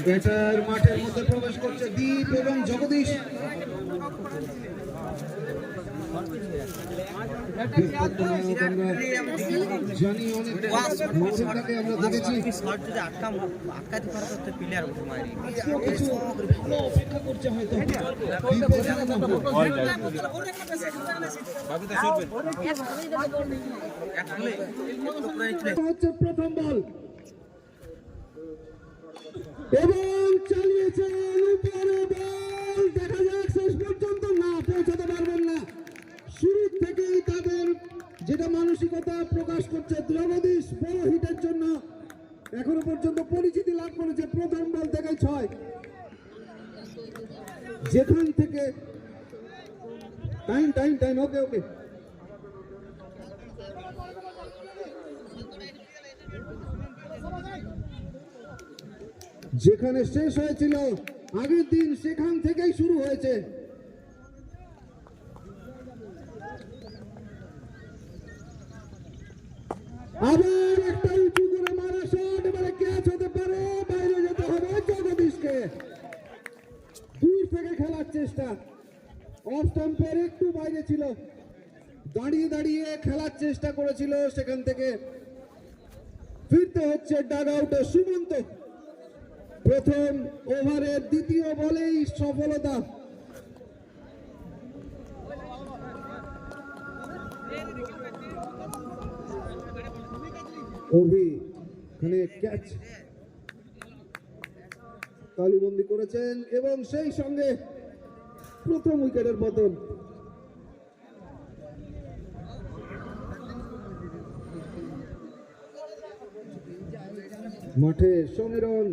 Batter মাঠের মধ্যে প্রবেশ করছে দীপ এবং জগদীশ। জানি অনেক মৌসুমটাকে আমরা দেখেছি অপেক্ষা করছে হয়তো হচ্ছে প্রথম বল এবং চালিয়েছেন উপরে বল, দেখা যাক শেষ পর্যন্ত না পৌঁছাতে পারবেন না। শুরু থেকেই তাদের যেটা মানসিকতা প্রকাশ করছে জগদীশ বড় হিটের জন্য এখনো পর্যন্ত পরিচিতি লাভ করেছে। প্রথম বল থেকে 6, যেখান থেকে টাইম ওকে যেখানে শেষ হয়েছিল আগের দিন সেখান থেকেই শুরু হয়েছে। আবার একটা উঁচু করে মারা শট, এবারে ক্যাচ হতে পারে, বাইরে যেতে হবে জগদীশকে। দূর থেকে খেলার চেষ্টা, অফ স্টাম্পের একটু বাইরে ছিল, দাঁড়িয়ে দাঁড়িয়ে খেলার চেষ্টা করেছিল, সেখান থেকে ফিরতে হচ্ছে ডাগ আউটে সুমন্ত। প্রথম ওভারের দ্বিতীয় বলেই সফলতা। ক্যাচ তালুবন্দি করেছেন এবং সেই সঙ্গে প্রথম উইকেটের পতন। মাঠে সমীরণ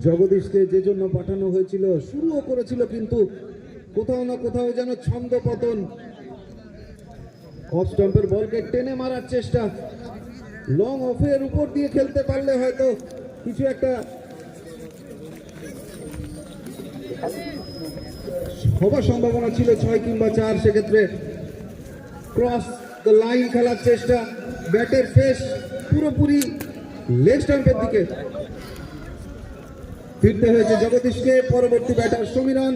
জগদীশকে যে জন্য পাঠানো হয়েছিল, শুরুও করেছিল কিন্তু কোথাও না কোথাও যেন ছন্দ পতন। অফ স্টাম্পের বলকে টেনে মারার চেষ্টা, লং অফের উপর দিয়ে খেলতে পারলে হয়তো কিছু একটা হবার সম্ভাবনা ছিল, 6 কিংবা 4। সেক্ষেত্রে ক্রস দ্য লাইন খেলার চেষ্টা, ব্যাটের ফেস পুরোপুরি লেগ স্টাম্পের দিকে। ফিরতে হয়েছে জগদীশকে, পরবর্তী ব্যাটার সমীরণ।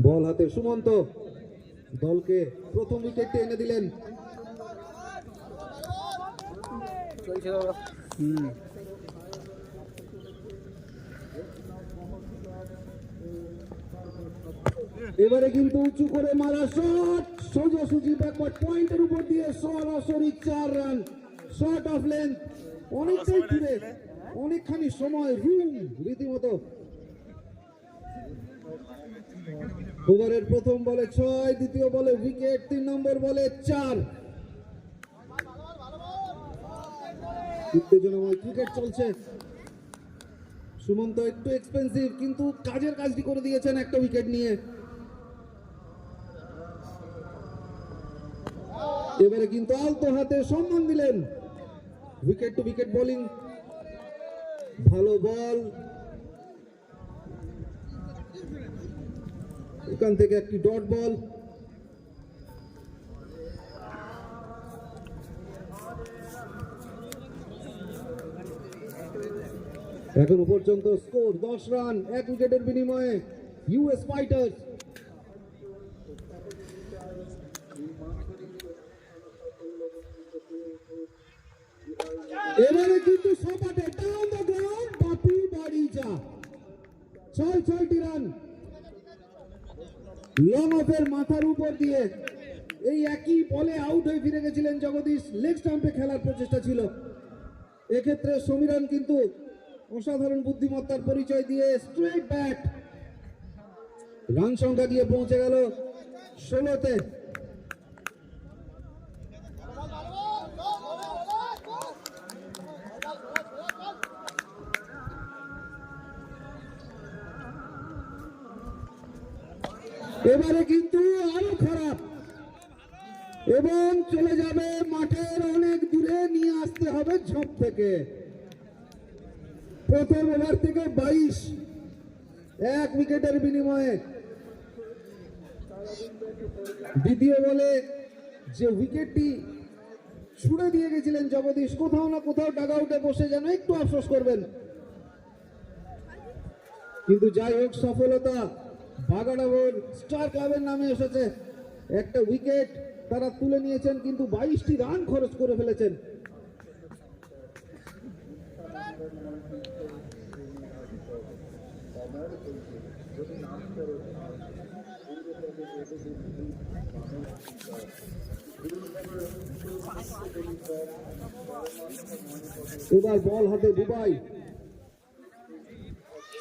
বল হাতে সুমন্ত দলকে প্রথম উইকেটে এনে দিলেন। এবারে কিন্তু উঁচু করে মারা শট, সোজাসুজি ব্যাকওয়ার্ড পয়েন্টের উপর দিয়ে সরাসরি 4 রান। শট অফ লেন্থ, অনেকটাই দূরে, অনেকখানি সময় রুম রীতিমতো। ওভারের প্রথম বলে 6, দ্বিতীয় বলে উইকেট, 3 নম্বর বলে 4। উত্তেজনাময় ক্রিকেট চলছে। সুমন্ত একটু এক্সপেন্সিভ কিন্তু কাজের কাজটি করে দিয়েছেন একটা উইকেট নিয়ে। এবারে কিন্তু আলতো হাতে সম্মান দিলেন। উইকেট টু উইকেট বোলিং, ভালো বল, এখান থেকে একটি ডট বল। এখনো পর্যন্ত স্কোর 10 রান, 1 উইকেটের বিনিময়ে ইউএস ফাইটার্স। এবারে কিন্তু সপাটে ডাউন দ্য গ্রাউন্ড, বাপি বাড়ি যা। 6টি রান লং অফের মাথার উপর দিয়ে। এই একই বলে আউট হয়ে ফিরে গেছিলেন জগদীশ। লেগ স্টাম্পে খেলার প্রচেষ্টা ছিল। এক্ষেত্রে সমীরণ কিন্তু অসাধারণ বুদ্ধিমত্তার পরিচয় দিয়ে স্ট্রেট ব্যাট, রান সংখ্যা দিয়ে পৌঁছে গেল 16তে। এবারে কিন্তু আরো খারাপ এবং চলে যাবে মাঠের অনেক দূরে, নিয়ে আসতে হবে ঝোপ থেকে। প্রথম ওভার থেকে 22 এক উইকেটের বিনিময়ে। দ্বিতীয় বলে যে উইকেটটি ছুড়ে দিয়ে গেছিলেন জগদীশ, কোথাও না কোথাও ডাগ আউটে বসে যেন একটু আফসোস করবেন, কিন্তু যাই হোক সফলতা বাগাডাবর স্টার ক্লাবের নামে এসেছে। একটা উইকেট তারা তুলে নিয়েছেন, কিন্তু 22টি রান খরচ করে ফেলেছেন। এবার বল হাতে বুবাই,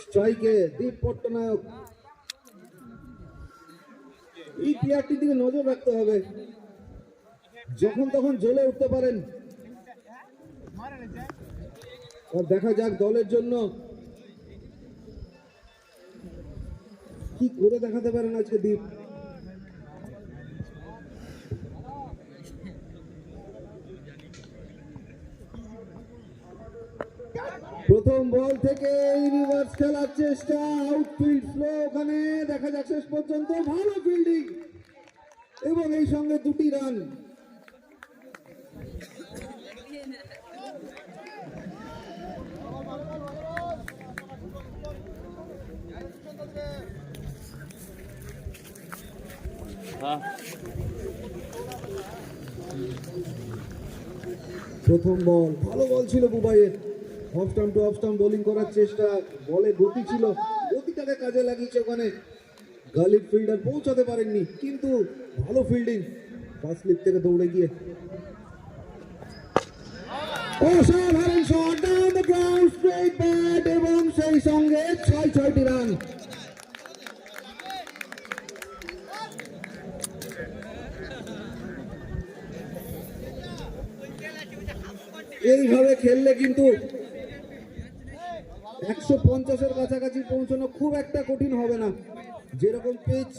স্ট্রাইকে দীপ পট্টনায়ক। এই প্লেয়ারটির দিকে নজর রাখতে হবে, যখন তখন জ্বলে উঠতে পারেন। আর দেখা যাক দলের জন্য কি করে দেখাতে পারেন আজকে দীপ। প্রথম বল থেকে রিভার্স খেলার চেষ্টা, আউটফিল্ড স্লো, ওখানে দেখা যাক শেষ পর্যন্ত ভালো ফিল্ডিং এবং এই সঙ্গে 2টি রান। প্রথম বল ভালো বল ছিল বুবাইয়ের, off stump to off stump bowling করার চেষ্টা, বলে গতি ছিল, গতিটাকে কাজে লাগিয়েছে। ওখানে গালিব ফিল্ডার পৌঁছাতে পারেননি, কিন্তু ভালো ফিল্ডিং ফার্স্ট স্লিপ থেকে দৌড়ে গিয়ে। অসাধারণ shot down the ground, straight bat এবং সেই সঙ্গে 6টি রান। এইভাবে খেললে কিন্তু 150-এর কাছাকাছি পৌঁছানো খুব একটা কঠিন হবে না। যেরকম পিচ,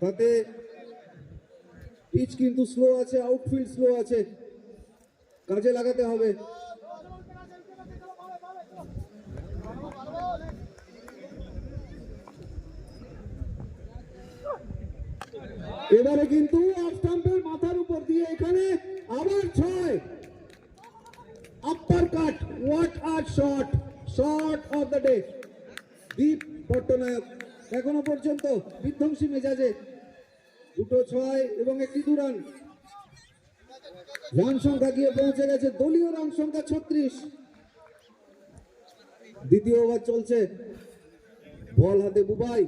তাতে পিচ কিন্তু স্লো আছে, আউটফিল্ড স্লো আছে, কাজে লাগাতে হবে। এবারে কিন্তু অফ স্টাম্পের মাথার উপর দিয়ে এখানে আবার 6, upper cut, what a shot, shot of the day. Deep Pattanaik এখনো পর্যন্ত বিধ্বংসী মেজাজে, 2টো 6 এবং 1টি 2 রান। রান সংখ্যা গিয়ে পৌঁছে গেছে, দলীয় রান সংখ্যা 36। দ্বিতীয় ওভার চলছে, বল হাতে বুবাই,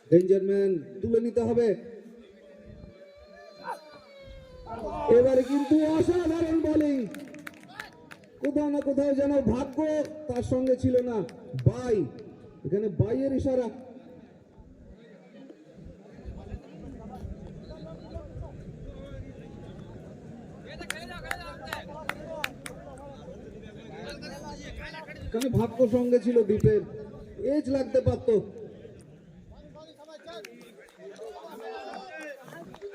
ডেঞ্জারম্যান তুলে নিতে হবে। এবারে কিন্তু অসাধারণ বোলিং, কোথাও না কোথাও যেন ভাগ্য তার সঙ্গে ছিল না। বাই, এখানে বাইয়ের ইশারা। এখানে ভাগ্য সঙ্গে ছিল দ্বীপের, এজ লাগতে পারত।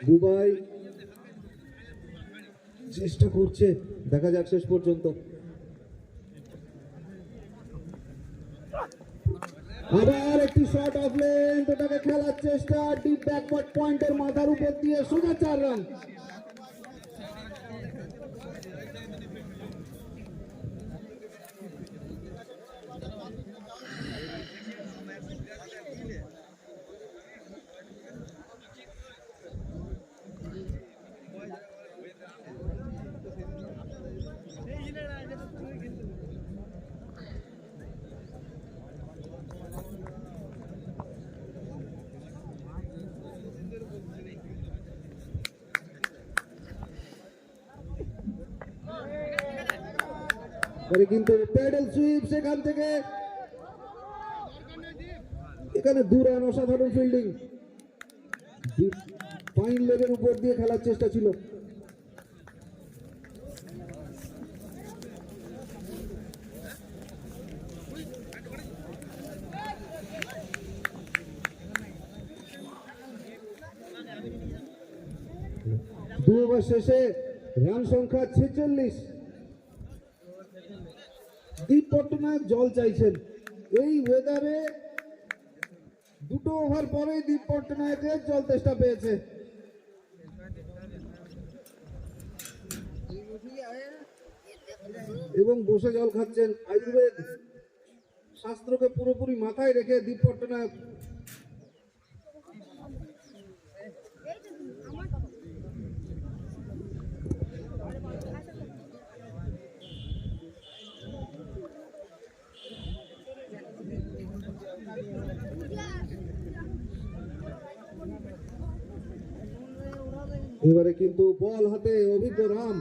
বুবাই চেষ্টা করছে, দেখা যাক শেষ পর্যন্ত। আবার একটি শট অফ লেন্থ, ওটাকে খেলার চেষ্টা, ডিপ ব্যাকওয়ার্ড পয়েন্টের মাথার উপর দিয়ে সোজা 4 রান। কিন্তু প্যাডেল সুইপ, সেখান থেকে এখানে 2 রান, অসাধারণ ফিল্ডিং। ফাইন লেগের উপর দিয়ে খেলার চেষ্টা ছিল। দু ওভার শেষে রান সংখ্যা 46। দীপ পট্টনায়ক জল চাইছেন। এই ওয়েদারে দুটো ওভার পরে দীপ পট্টনায়কের জল তেষ্টা পেয়েছে। এবং বসে জল খাচ্ছেন। আয়ুর্বেদ শাস্ত্রকে পুরোপুরি মাথায় রেখে দীপ পট্টনায়ক এবারে কিন্তু বল হাতে অভিজ্ঞ রাম।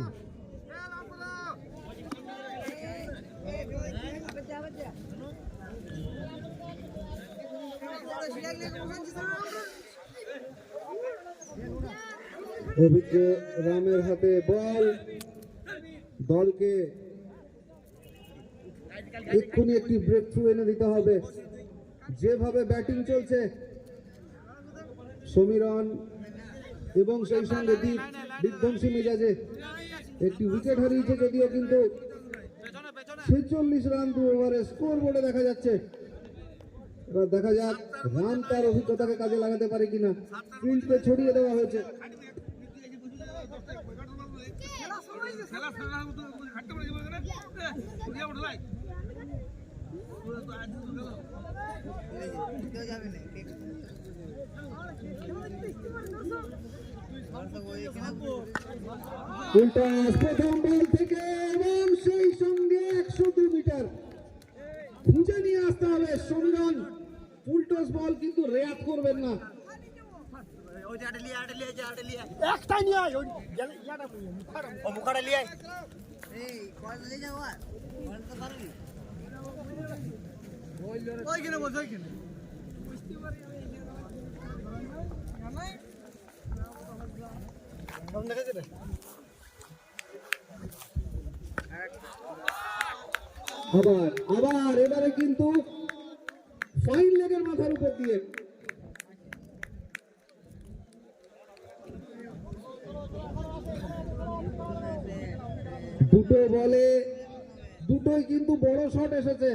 অভিজ্ঞ রামের হাতে বল। দলকে এক্ষুনি একটি ব্রেক থ্রু এনে দিতে হবে। যেভাবে ব্যাটিং চলছে সমীরণ এবং সেই সঙ্গে দীপ বিধ্বংসী মেজাজে একটি উইকেট হারিয়েছে, যদিও কিন্তু 46 রান 2 ওভারে স্কোর বোর্ডে দেখা যাচ্ছে। এবার দেখা যাক রান তার অভিজ্ঞতাকে কাজে লাগাতে পারে কিনা। ফিল্ডকে ছড়িয়ে দেওয়া হয়েছে। প্রথম বল থেকে এবং সেই সঙ্গে 102 মিটার খুঁজে নিয়ে আসতে হবে সমীরণ। ফুলটস বল কিন্তু রেয়াত করবেন না। আবার এবারে কিন্তু ফাইন লেগের মাথার উপর দিয়ে দুটো বলে দুটোই কিন্তু বড় শট এসেছে।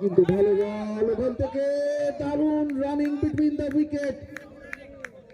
কিন্তু ভালো বল ওখান থেকে দারুণ রানিং বিটুইন দ্য উইকেট।